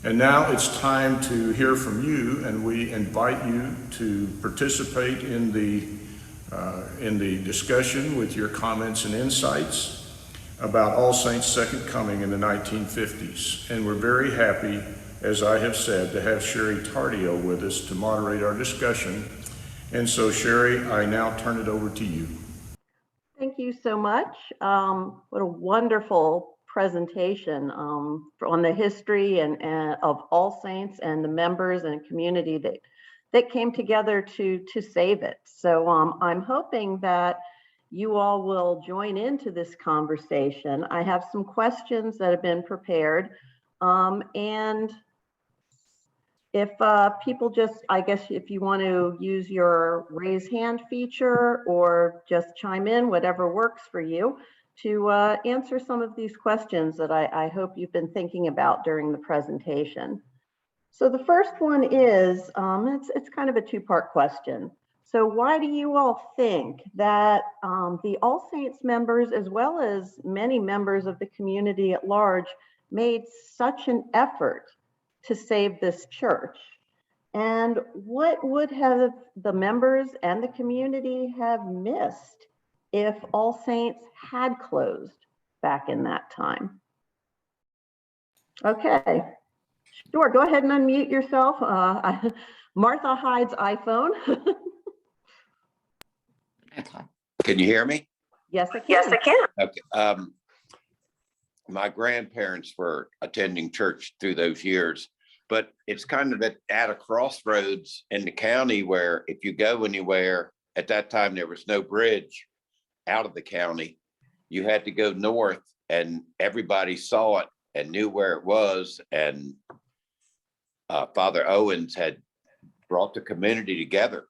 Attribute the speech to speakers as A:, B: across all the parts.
A: And now it's time to hear from you, and we invite you to participate in the discussion with your comments and insights about All Saints' second coming in the 1950s. And we're very happy, as I have said, to have Sherry Tardio with us to moderate our discussion. And so, Sherry, I now turn it over to you.
B: Thank you so much. What a wonderful presentation on the history and of All Saints and the members and community that came together to save it. So I'm hoping that you all will join into this conversation. I have some questions that have been prepared, and if people just, I guess if you want to use your raise hand feature or just chime in, whatever works for you, to answer some of these questions that I hope you've been thinking about during the presentation. So the first one is, it's kind of a two-part question. So why do you all think that the All Saints members, as well as many members of the community at large, made such an effort to save this church? And what would have the members and the community have missed if All Saints had closed back in that time? Okay, sure, go ahead and unmute yourself. Martha hides iPhone.
C: Can you hear me?
B: Yes, I can.
D: Yes, I can.
C: Okay. My grandparents were attending church through those years, but it's kind of at a crossroads in the county where if you go anywhere, at that time there was no bridge out of the county. You had to go north, and everybody saw it and knew where it was. And Father Owens had brought the community together.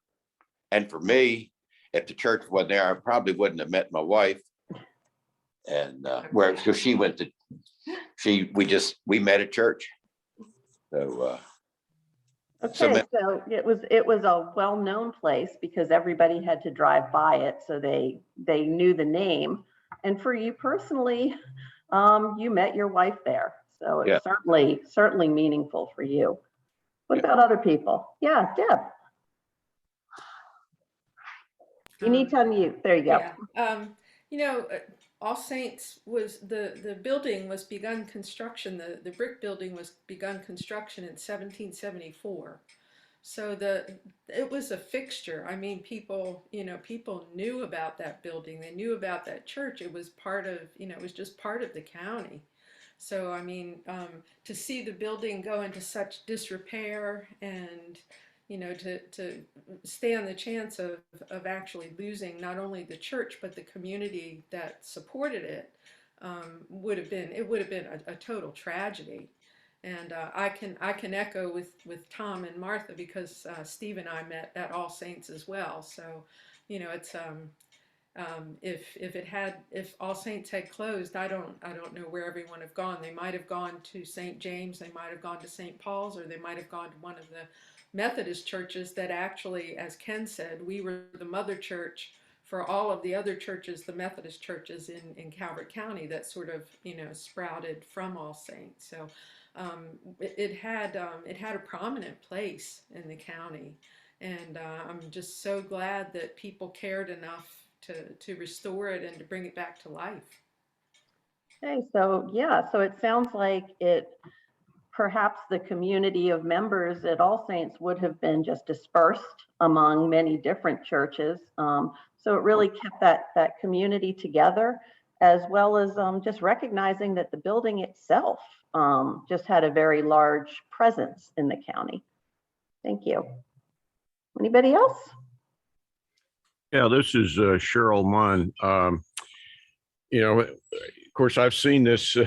C: And for me, if the church wasn't there, I probably wouldn't have met my wife. And so she went to, we met at church. So,
B: okay, so it was a well-known place because everybody had to drive by it, so they knew the name. And for you personally, you met your wife there, so it's certainly meaningful for you. What about other people? Yeah, Deb. You need to unmute. There you go.
D: Yeah. All Saints was the building was begun construction. The brick building was begun construction in 1774. So it was a fixture. I mean, people knew about that building. They knew about that church. It was part of, it was just part of the county. So, I mean, to see the building go into such disrepair and, to stand the chance of actually losing not only the church, but the community that supported it, would have been a total tragedy. And I can echo with Tom and Martha because Steve and I met at All Saints as well. So, it's if All Saints had closed, I don't know where everyone have gone. They might have gone to St. James, they might have gone to St. Paul's, or they might have gone to one of the Methodist churches that actually, as Ken said, we were the mother church for all of the other churches, the Methodist churches in Calvert County that sort of sprouted from All Saints. So it had a prominent place in the county, and I'm just so glad that people cared enough to restore it and to bring it back to life.
B: Okay, so yeah, so it sounds like perhaps the community of members at All Saints would have been just dispersed among many different churches. So it really kept that community together, as well as just recognizing that the building itself just had a very large presence in the county. Thank you. Anybody else?
A: Yeah, this is Cheryl Munn. Of course, I've seen this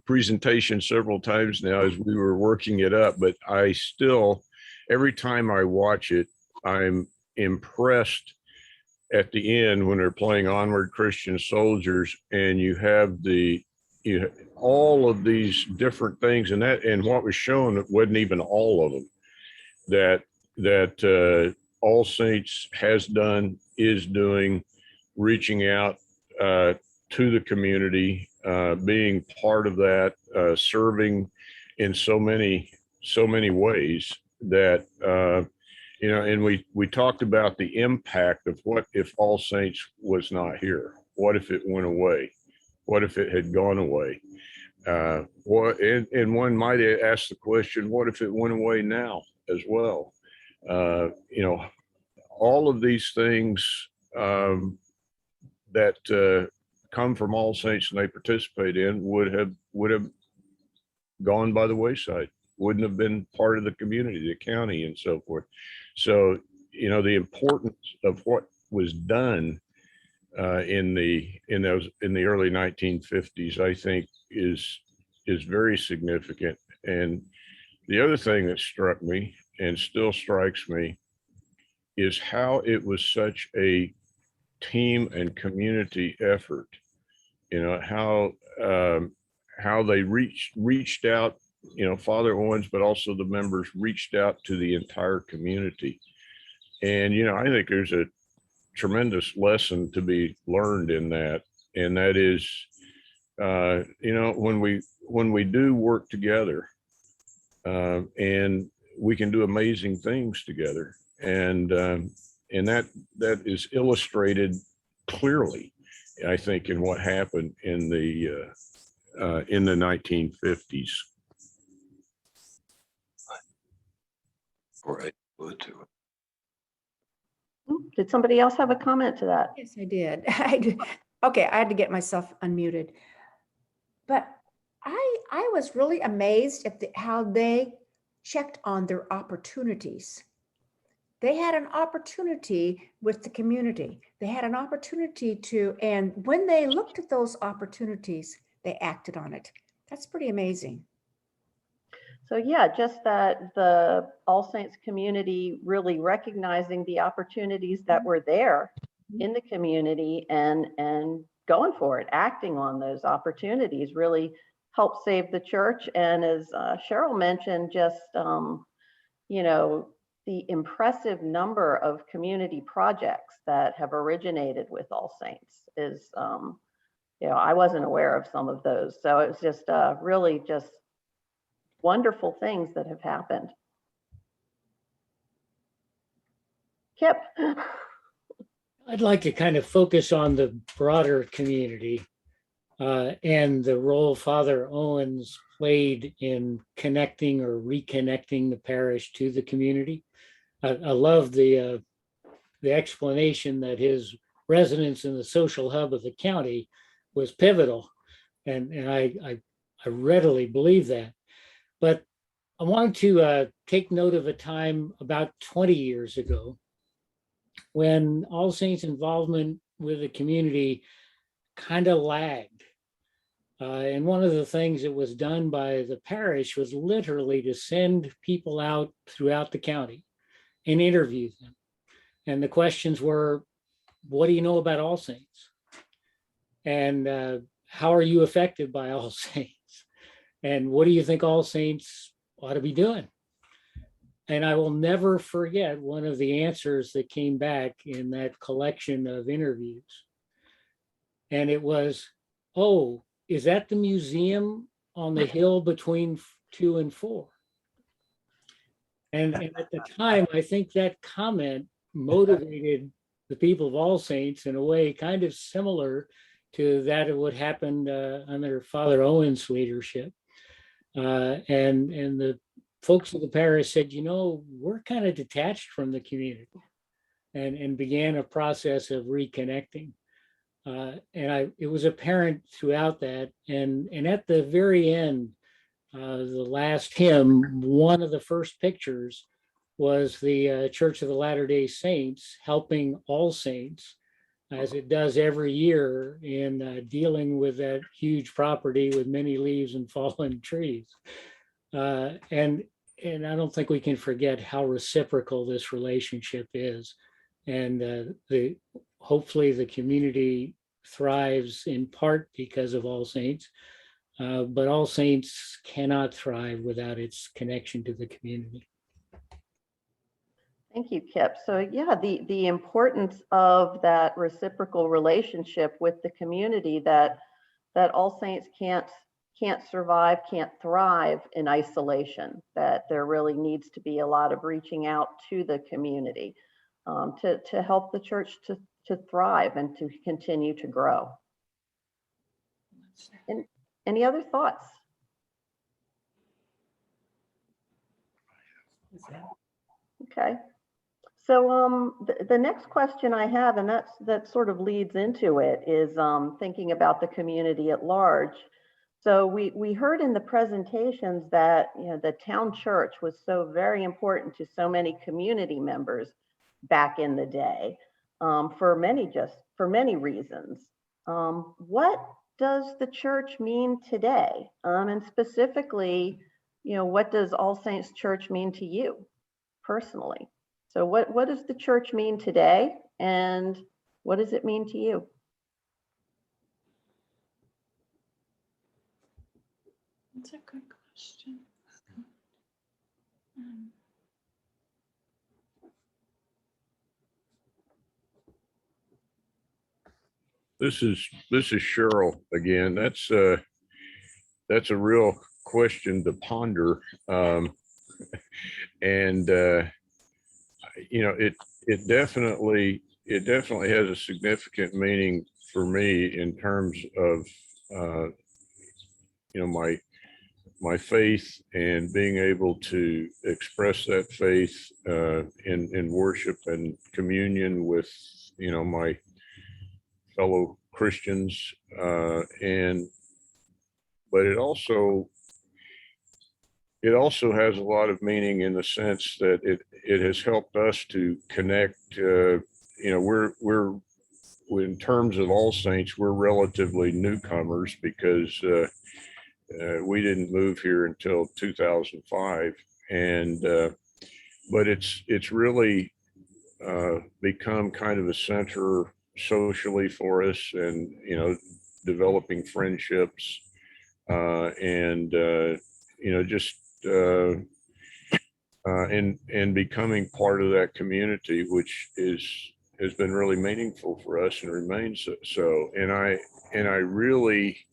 A: presentation several times now as we were working it up, but I still, every time I watch it, I'm impressed at the end when they're playing Onward Christian Soldiers, and you have all of these different things, and what was shown, it wasn't even all of them that All Saints has done, is doing, reaching out to the community, being part of that, serving in so many so many ways that, and we talked about the impact of what if All Saints was not here? What if it went away? What if it had gone away? And one might ask the question, what if it went away now as well? All of these things that come from All Saints and they participate in would have gone by the wayside, wouldn't have been part of the community, the county, and so forth. So, the importance of what was done in the early 1950s, I think, is very significant. And the other thing that struck me and still strikes me is how it was such a team and community effort. How they reached out, Father Owens, but also the members reached out to the entire community. And, I think there's a tremendous lesson to be learned in that. And that is, when we do work together, and we can do amazing things together. And that is illustrated clearly, I think, in what happened in the 1950s.
C: All right.
B: Did somebody else have a comment to that?
E: Yes, I did. Okay, I had to get myself unmuted. But I was really amazed at how they checked on their opportunities. They had an opportunity with the community. They had an opportunity and when they looked at those opportunities, they acted on it. That's pretty amazing.
B: So yeah, just that the All Saints community really recognizing the opportunities that were there in the community and going for it, acting on those opportunities really helped save the church. And as Cheryl mentioned, just, the impressive number of community projects that have originated with All Saints is, I wasn't aware of some of those. So it was just really just wonderful things that have happened. Kip.
F: I'd like to kind of focus on the broader community and the role Father Owens played in connecting or reconnecting the parish to the community. I love the explanation that his residence in the social hub of the county was pivotal, and I readily believe that. But I wanted to take note of a time about 20 years ago when All Saints' involvement with the community kind of lagged. And one of the things that was done by the parish was literally to send people out throughout the county and interview them. And the questions were, what do you know about All Saints? And how are you affected by All Saints? And what do you think All Saints ought to be doing? And I will never forget one of the answers that came back in that collection of interviews. And it was, oh, is that the museum on the hill between 2 and 4? And at the time, I think that comment motivated the people of All Saints in a way kind of similar to that of what happened under Father Owens' leadership. And the folks of the parish said, we're kind of detached from the community, and began a process of reconnecting. It was apparent throughout that. And at the very end, the last hymn, one of the first pictures was the Church of the Latter-day Saints helping All Saints, as it does every year, in dealing with that huge property with many leaves and fallen trees. And I don't think we can forget how reciprocal this relationship is. And hopefully the community thrives in part because of All Saints, but All Saints cannot thrive without its connection to the community.
B: Thank you, Kip. So yeah, the importance of that reciprocal relationship with the community, that All Saints can't survive, can't thrive in isolation, that there really needs to be a lot of reaching out to the community to help the church to thrive and to continue to grow. And any other thoughts? Okay. So the next question I have, and that sort of leads into it, is thinking about the community at large. So we heard in the presentations that, you know, the town church was so very important to so many community members back in the day, for many reasons. What does the church mean today? And specifically, you know, what does All Saints Church mean to you personally? So what does the church mean today, and what does it mean to you?
G: That's a good question.
A: This is Cheryl again. That's a real question to ponder. And you know, it definitely has a significant meaning for me in terms of you know, my faith and being able to express that faith in worship and communion with, you know, my fellow Christians, but it also has a lot of meaning in the sense that it has helped us to connect. You know, we're in terms of All Saints, we're relatively newcomers because we didn't move here until 2005, and but it's really become kind of a center socially for us, and, you know, developing friendships and you know, just and becoming part of that community, which has been really meaningful for us and remains so. And I really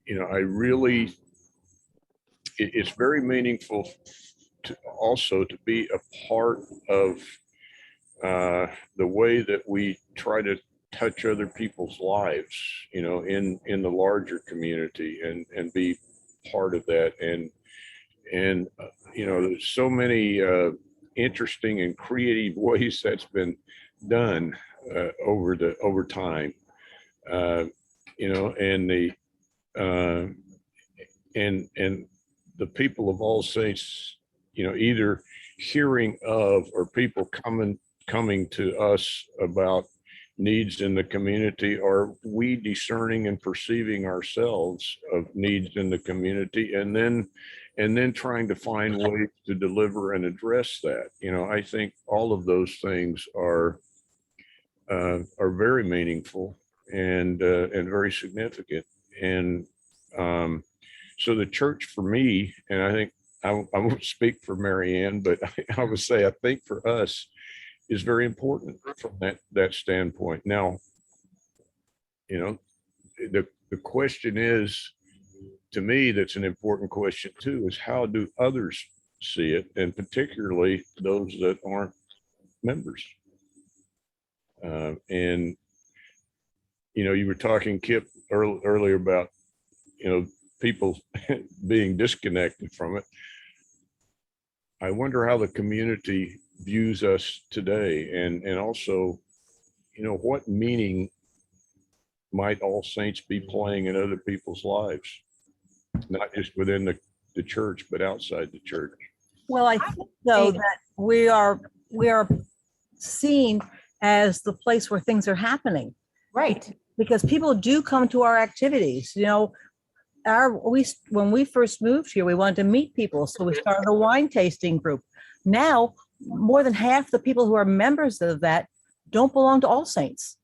A: you know, it's very meaningful to also to be a part of the way that we try to touch other people's lives, you know, in the larger community, and be part of that. And you know, there's so many interesting and creative ways that's been done over time, you know, and the people of All Saints, you know, either hearing of or people coming to us about needs in the community, or we discerning and perceiving ourselves of needs in the community, and then trying to find ways to deliver and address that. You know, I think all of those things are very meaningful and very significant. And so the church for me, and I think I won't speak for Mary Ann, but I would say I think for us is very important from that standpoint. Now, you know, the question is, to me, that's an important question too, is how do others see it, and particularly those that aren't members. And you know, you were talking, Kip, earlier about, you know, people being disconnected from it. I wonder how the community views us today, and also, you know, what meaning might All Saints be playing in other people's lives, not just within the church, but outside the church.
H: Well, I think though that we are seen as the place where things are happening,
E: Right.
H: because people do come to our activities. You know, when we first moved here, we wanted to meet people, so we started a wine tasting group. Now, more than half the people who are members of that don't belong to All Saints.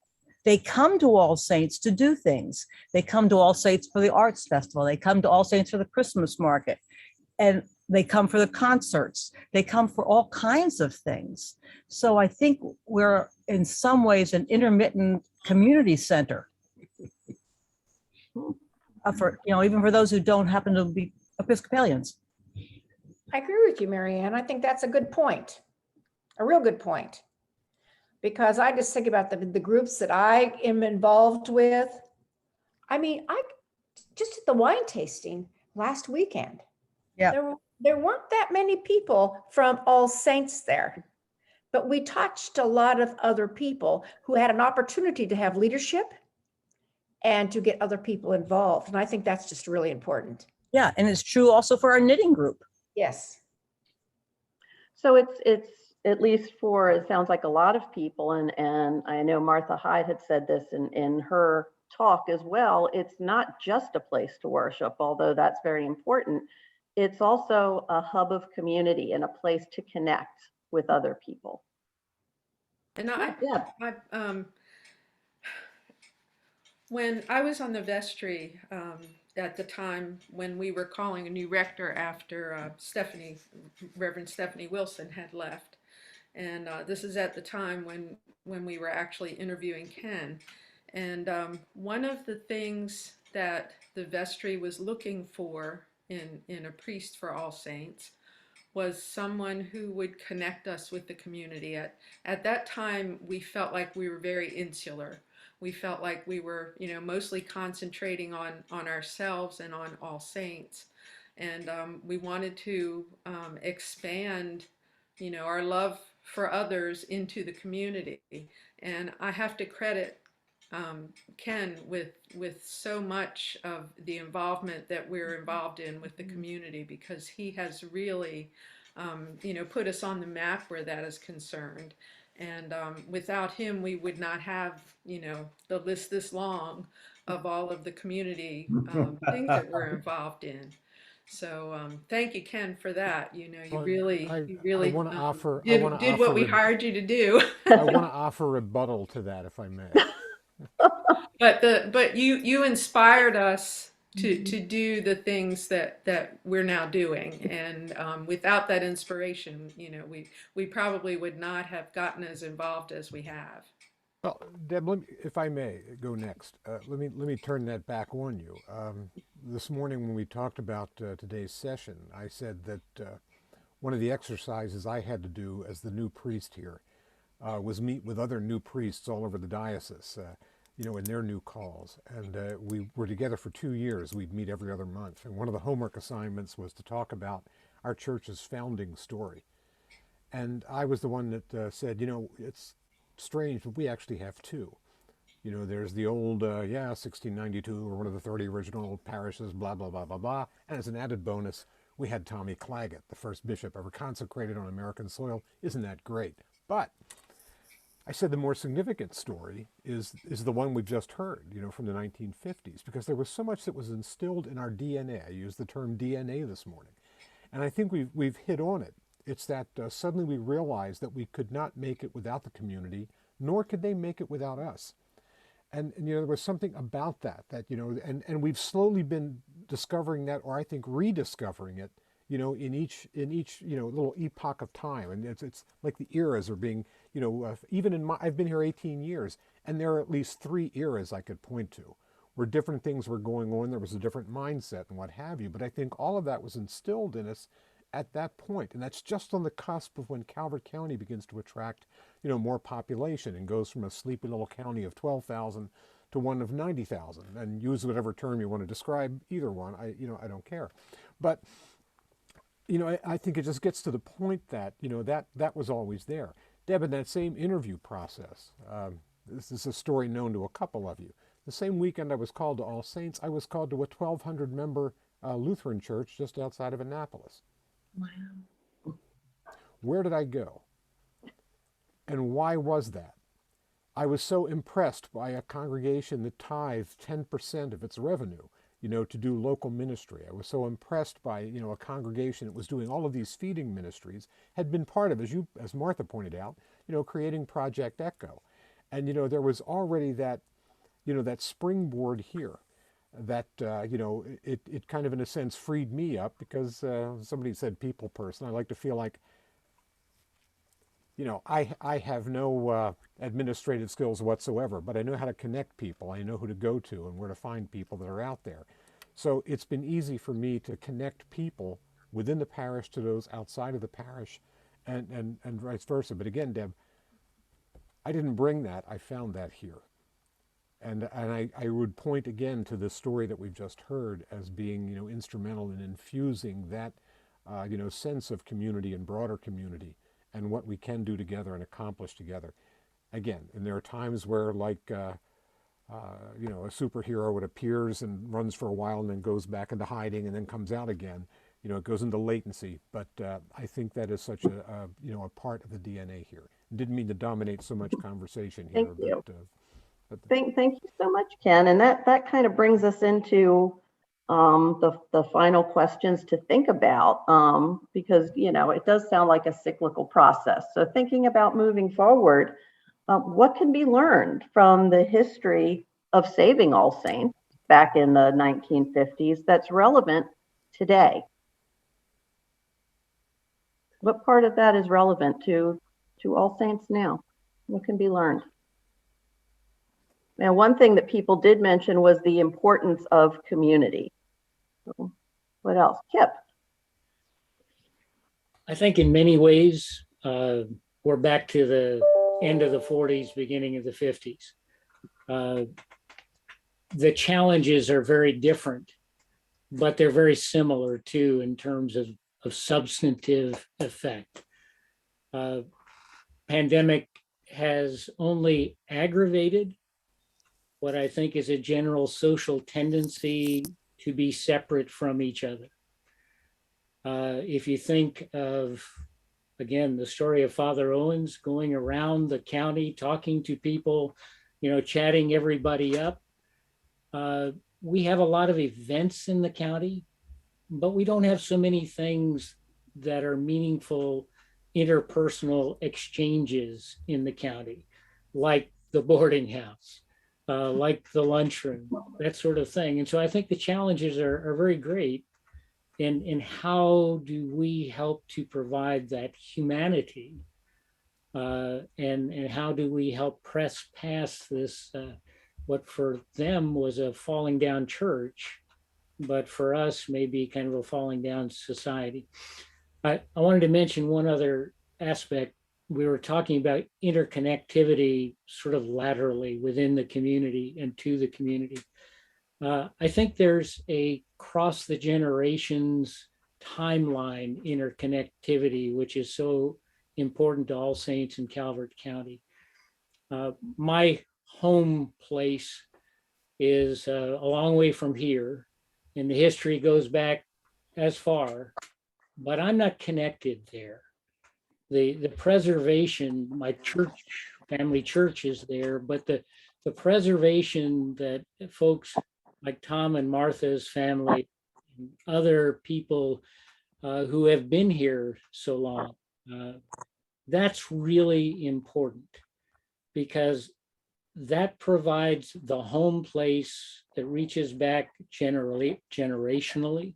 H: They come to All Saints to do things. They come to All Saints for the arts festival. They come to All Saints for the Christmas market, and they come for the concerts. They come for all kinds of things. So I think we're in some ways an intermittent community center. for, even for those who don't happen to be Episcopalians.
E: I agree with you, Mary Ann. I think that's a good point, a real good point. Because I just think about the groups that I am involved with. I mean, I just at the wine tasting last weekend.
H: Yeah.
E: There weren't that many people from All Saints there, but we touched a lot of other people who had an opportunity to have leadership and to get other people involved. And I think that's just really important.
H: Yeah, and it's true also for our knitting group.
E: Yes.
B: So it's at least for, it sounds like a lot of people, and I know Martha Hyde had said this in her talk as well. It's not just a place to worship, although that's very important. It's also a hub of community and a place to connect with other people.
D: And
B: Yeah.
D: when I was on the vestry, at the time when we were calling a new rector after Reverend Stephanie Wilson had left. And this is at the time when we were actually interviewing Ken. And one of the things that the vestry was looking for in a priest for All Saints was someone who would connect us with the community. At that time, we felt like we were very insular. We felt like we were, mostly concentrating on ourselves and on All Saints. And we wanted to expand, our love for others into the community. And I have to credit Ken with so much of the involvement that we're involved in with the community, because he has really, put us on the map where that is concerned. And without him, we would not have, the list this long of all of the community things that we're involved in. So thank you, Ken, for that. You
I: Well,
D: really,
I: I
D: you really
I: want to offer. I
D: did,
I: want to
D: did what
I: offer.
D: we hired you to do.
I: I want to offer rebuttal to that, if I may.
D: But you inspired us to do the things that we're now doing, and without that inspiration, we probably would not have gotten as involved as we have.
I: Well, Deb, if I may go next, let me turn that back on you. This morning when we talked about today's session, I said that one of the exercises I had to do as the new priest here was meet with other new priests all over the diocese, in their new calls. And we were together for 2 years. We'd meet every other month. And one of the homework assignments was to talk about our church's founding story. And I was the one that said, it's strange, but we actually have two. There's the old, 1692, or one of the 30 original parishes, blah, blah, blah, blah, blah. And as an added bonus, we had Tommy Claggett, the first bishop ever consecrated on American soil. Isn't that great? But I said the more significant story is the one we've just heard, from the 1950s, because there was so much that was instilled in our DNA. I used the term DNA this morning. And I think we've hit on it. It's that suddenly we realized that we could not make it without the community, nor could they make it without us. And there was something about that, and we've slowly been discovering that, or I think rediscovering it, in each little epoch of time. And it's like the eras are being, even I've been here 18 years, and there are at least 3 eras I could point to where different things were going on. There was a different mindset and what have you. But I think all of that was instilled in us at that point. And that's just on the cusp of when Calvert County begins to attract, more population and goes from a sleepy little county of 12,000 to one of 90,000. And use whatever term you want to describe either one. I don't care. But, I think it just gets to the point that, that was always there. Deb, in that same interview process, this is a story known to a couple of you. The same weekend I was called to All Saints, I was called to a 1,200 member Lutheran church just outside of Annapolis.
G: Wow.
I: Where did I go? And why was that? I was so impressed by a congregation that tithed 10% of its revenue, to do local ministry. I was so impressed by, a congregation that was doing all of these feeding ministries, had been part of, as Martha pointed out, creating Project Echo. And, there was already that, that springboard here that, it kind of in a sense freed me up, because somebody said people person. I like to feel like, I have no administrative skills whatsoever, but I know how to connect people. I know who to go to and where to find people that are out there. So it's been easy for me to connect people within the parish to those outside of the parish, and vice versa. But again, Deb, I didn't bring that. I found that here. And I would point again to the story that we've just heard as being, instrumental in infusing that, sense of community and broader community and what we can do together and accomplish together. Again, and there are times where, like, a superhero, it appears and runs for a while and then goes back into hiding and then comes out again. It goes into latency. But I think that is such a part of the DNA here. Didn't mean to dominate so much conversation here,
B: Thank you.
I: but
B: Thank you so much, Ken. And that kind of brings us into the final questions to think about, because, it does sound like a cyclical process. So thinking about moving forward, what can be learned from the history of saving All Saints back in the 1950s that's relevant today? What part of that is relevant to All Saints now? What can be learned? Now, one thing that people did mention was the importance of community. So, what else? Kip?
F: I think in many ways, we're back to the end of the 40s, beginning of the 50s. The challenges are very different, but they're very similar too in terms of substantive effect. Pandemic has only aggravated what I think is a general social tendency to be separate from each other. If you think of, again, the story of Father Owens going around the county, talking to people, chatting everybody up. We have a lot of events in the county, but we don't have so many things that are meaningful interpersonal exchanges in the county, like the boarding house, like the lunchroom, that sort of thing. And so I think the challenges are very great in how do we help to provide that humanity, and how do we help press past this, what for them was a falling down church, but for us maybe kind of a falling down society. I wanted to mention one other aspect. We were talking about interconnectivity sort of laterally within the community and to the community. I think there's a cross the generations timeline interconnectivity, which is so important to All Saints in Calvert County. My home place is a long way from here, and the history goes back as far, but I'm not connected there. The preservation, my church, family church is there, but the preservation that folks like Tom and Martha's family, and other people who have been here so long, that's really important, because that provides the home place that reaches back generationally,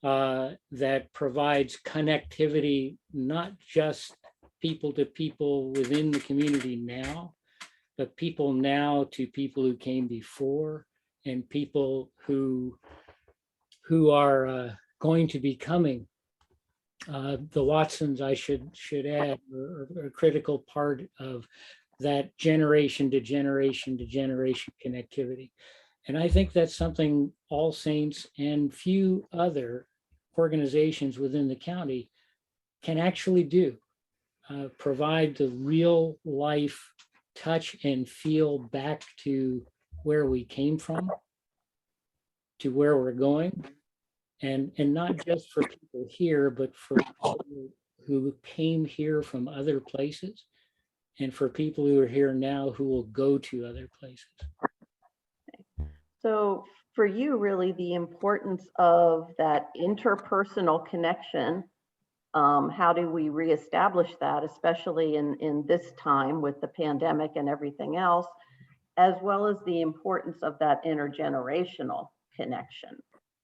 F: that provides connectivity, not just people to people within the community now, but people now to people who came before, and people who are going to be coming. The Watsons, I should add, are a critical part of that generation to generation to generation connectivity. And I think that's something All Saints and few other organizations within the county can actually do. Provide the real life touch and feel back to where we came from, to where we're going, and not just for people here, but for people who came here from other places, and for people who are here now who will go to other places.
B: So for you, really, the importance of that interpersonal connection, how do we reestablish that, especially in this time with the pandemic and everything else, as well as the importance of that intergenerational connection,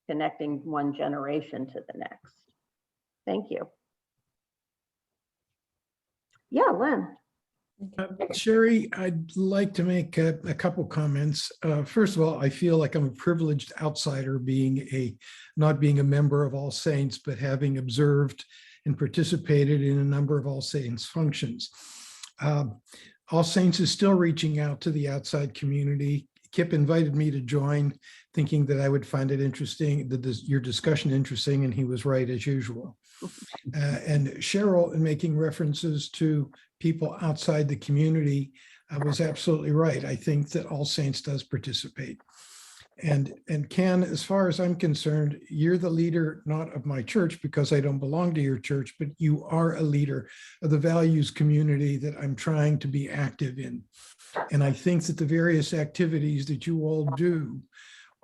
B: connecting one generation to the next. Thank you. Yeah, Lynn.
J: Sherry, I'd like to make a couple comments. First of all, I feel like I'm a privileged outsider not being a member of All Saints, but having observed and participated in a number of All Saints functions. All Saints is still reaching out to the outside community. Kip invited me to join, thinking that I would find it interesting, your discussion interesting, and he was right as usual. And Cheryl, in making references to people outside the community, was absolutely right. I think that All Saints does participate. And Ken, as far as I'm concerned, you're the leader, not of my church because I don't belong to your church, but you are a leader of the values community that I'm trying to be active in. And I think that the various activities that you all do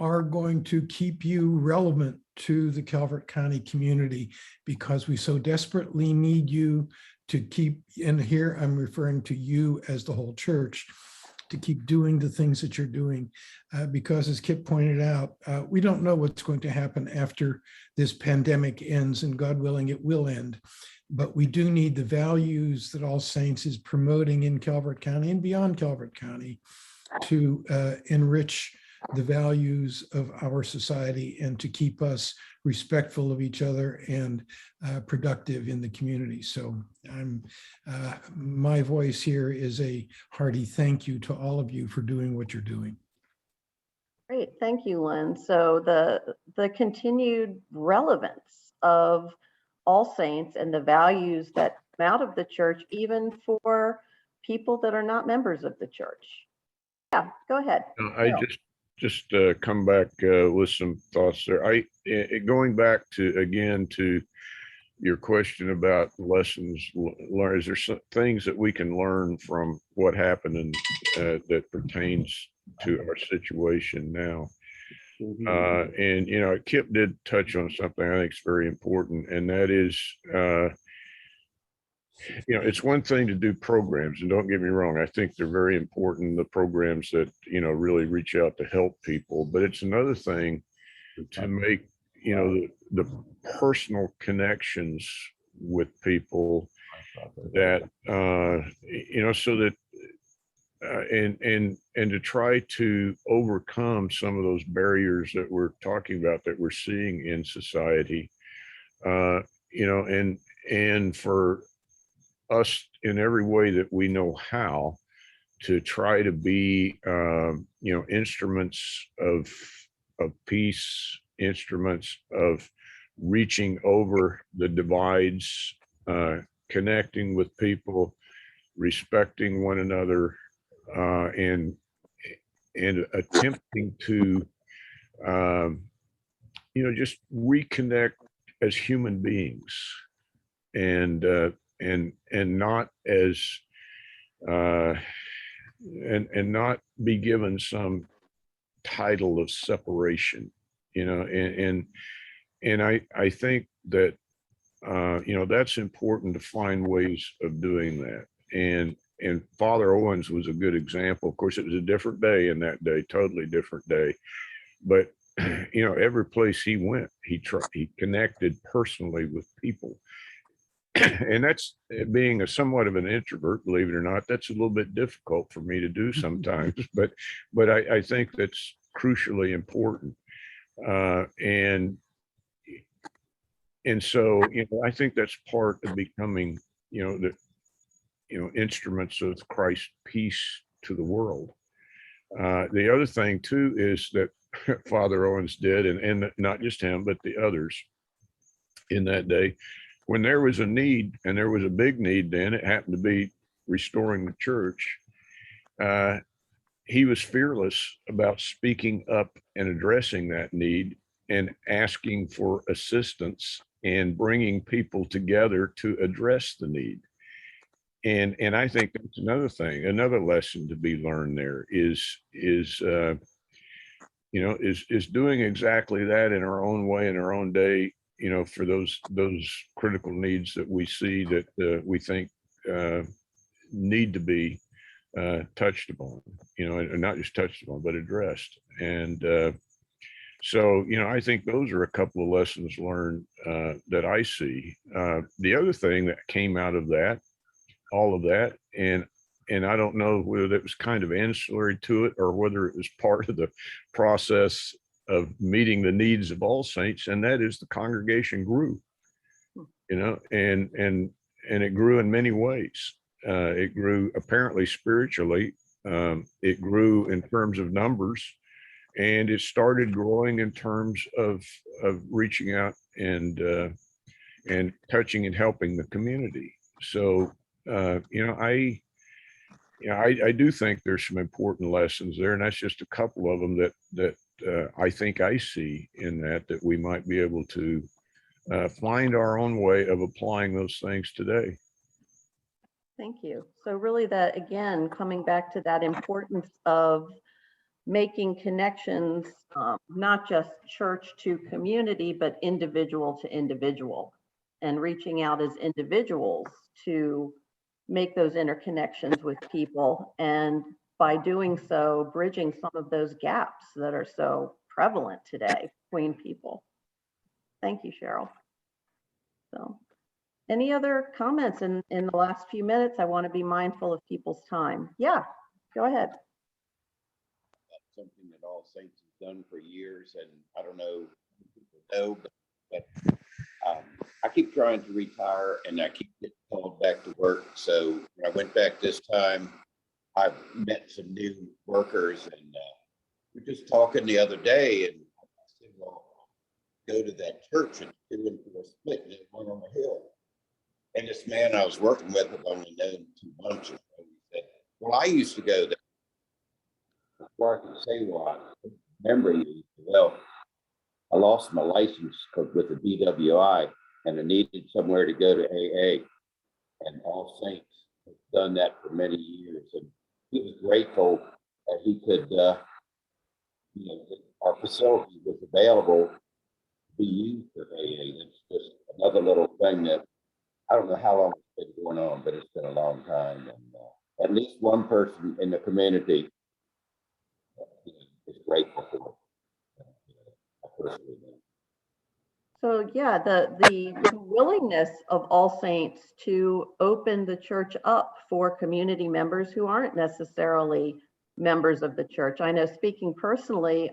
J: are going to keep you relevant to the Calvert County community because we so desperately need you to keep, and here I'm referring to you as the whole church, to keep doing the things that you're doing. Because as Kip pointed out, we don't know what's going to happen after this pandemic ends, and God willing, it will end. But we do need the values that All Saints is promoting in Calvert County and beyond Calvert County to enrich the values of our society and to keep us respectful of each other and productive in the community. So my voice here is a hearty thank you to all of you for doing what you're doing.
B: Great, thank you, Lynn. So the continued relevance of All Saints and the values that come out of the church, even for people that are not members of the church. Yeah, go ahead.
A: I just come back with some thoughts there. Going back to your question about lessons learned, is there some things that we can learn from what happened and that pertains to our situation now? And Kip did touch on something I think is very important, and that is it's one thing to do programs, and don't get me wrong, I think they're very important, the programs that really reach out to help people, but it's another thing to make the personal connections with people that so that and to try to overcome some of those barriers that we're talking about, that we're seeing in society, and for us in every way that we know how to try to be instruments of peace, instruments of reaching over the divides, connecting with people, respecting one another, and attempting to just reconnect as human beings, and not as and not be given some title of separation, and I think that that's important to find ways of doing that. And Father Owens was a good example. Of course, it was a different day in that day, totally different day. But every place he went, he connected personally with people. And that's, being somewhat of an introvert, believe it or not, that's a little bit difficult for me to do sometimes. but I think that's crucially important. And so I think that's part of becoming instruments of Christ's peace to the world. The other thing too is that Father Owens did, and not just him, but the others in that day, when there was a need, and there was a big need then, it happened to be restoring the church. He was fearless about speaking up and addressing that need and asking for assistance and bringing people together to address the need. And I think that's another thing, another lesson to be learned there is doing exactly that in our own way, in our own day, for those critical needs that we see that we think need to be touched upon, and not just touched upon, but addressed. And so, I think those are a couple of lessons learned that I see. The other thing that came out of that, all of that, and and I don't know whether it was kind of ancillary to it or whether it was part of the process of meeting the needs of All Saints, and that is the congregation grew, and it grew in many ways. It grew apparently spiritually. It grew in terms of numbers, and it started growing in terms of reaching out and touching and helping the community. So, I do think there's some important lessons there, and that's just a couple of them that I think I see in that we might be able to find our own way of applying those things today.
B: Thank you. So really that, again, coming back to that importance of making connections, not just church to community, but individual to individual, and reaching out as individuals to make those interconnections with people. And by doing so, bridging some of those gaps that are so prevalent today between people. Thank you, Cheryl. So, any other comments in the last few minutes? I want to be mindful of people's time. Yeah, go ahead.
C: That's something that All Saints has done for years, and I don't know if people know, but I keep trying to retire, and I keep getting called back to work. So when I went back this time, I met some new workers, and we were just talking the other day, and I said, well, go to that church and do it for a split, and it went on the hill. And this man I was working with had only known 2 months or so. He said, well, I used to go there. Before I could say why, I remember you. Well, I lost my license with the DWI, and I needed somewhere to go to AA. And All Saints has done that for many years. And he was grateful that he could, our facility was available to be used for AA. It's just another little thing that I don't know how long it's been going on, but it's been a long time. And at least one person in the community is grateful for it. I personally know.
B: So yeah, the willingness of All Saints to open the church up for community members who aren't necessarily members of the church. I know, speaking personally,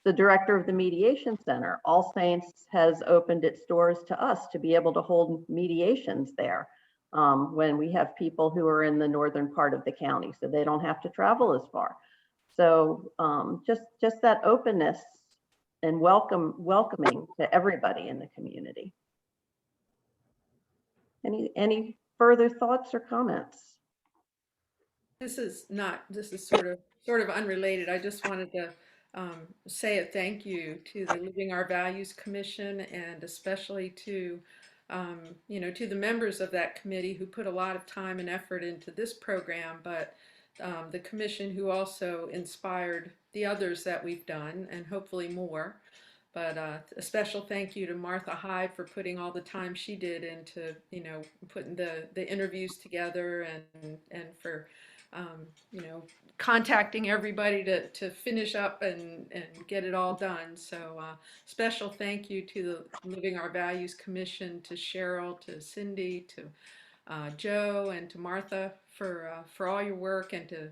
B: the director of the Mediation Center, All Saints, has opened its doors to us to be able to hold mediations there when we have people who are in the northern part of the county, so they don't have to travel as far. So just that openness and welcoming to everybody in the community. Any further thoughts or comments?
D: This is sort of unrelated. I just wanted to say a thank you to the Living Our Values Commission, and especially to to the members of that committee who put a lot of time and effort into this program, but the commission who also inspired the others that we've done, and hopefully more. But a special thank you to Martha Hyde for putting all the time she did into putting the interviews together, and for contacting everybody to finish up and get it all done. So special thank you to the Living Our Values Commission, to Cheryl, to Cindy, to Joe, and to Martha for all your work, and to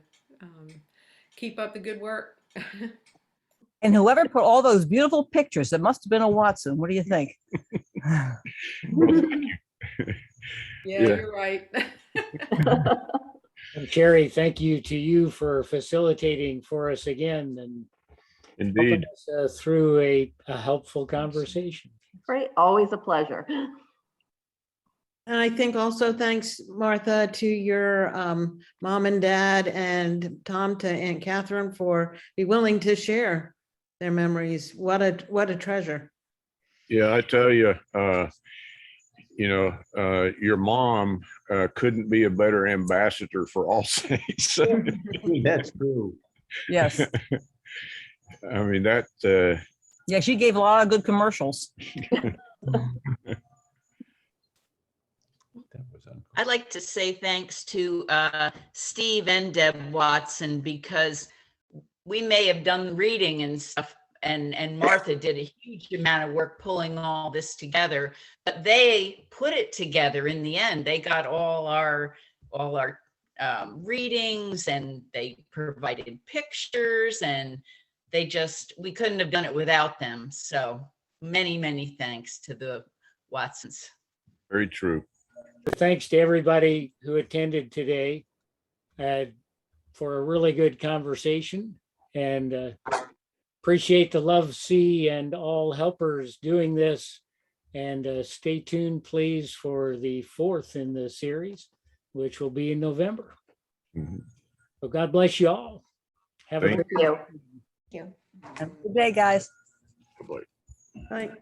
D: keep up the good work.
H: And whoever put all those beautiful pictures, it must have been a Watson. What do you think?
D: Yeah, you're right.
F: And Sherry, thank you to you for facilitating for us again and
A: Indeed.
F: helping us through a helpful conversation.
B: Great, always a pleasure.
G: And I think also thanks, Martha, to your mom and dad, and Tom, to Aunt Catherine for being willing to share their memories. What a treasure.
A: Yeah, I tell you, your mom couldn't be a better ambassador for All Saints.
K: That's true.
H: Yes.
A: I mean, that.
H: Yeah, she gave a lot of good commercials.
L: I'd like to say thanks to Steve and Deb Watson, because we may have done reading and stuff, and Martha did a huge amount of work pulling all this together, but they put it together in the end. They got all our readings, and they provided pictures, and we couldn't have done it without them. So many, many thanks to the Watsons.
M: Very true.
F: Thanks to everybody who attended today for a really good conversation, and appreciate the Love Sea and all helpers doing this. And stay tuned, please, for the 4th in the series, which will be in November.
M: Mhm.
F: So God bless you all. Have a
M: Thank
F: good
B: Thank you.
H: Have a good day, guys.
M: Bye-bye.
G: Right.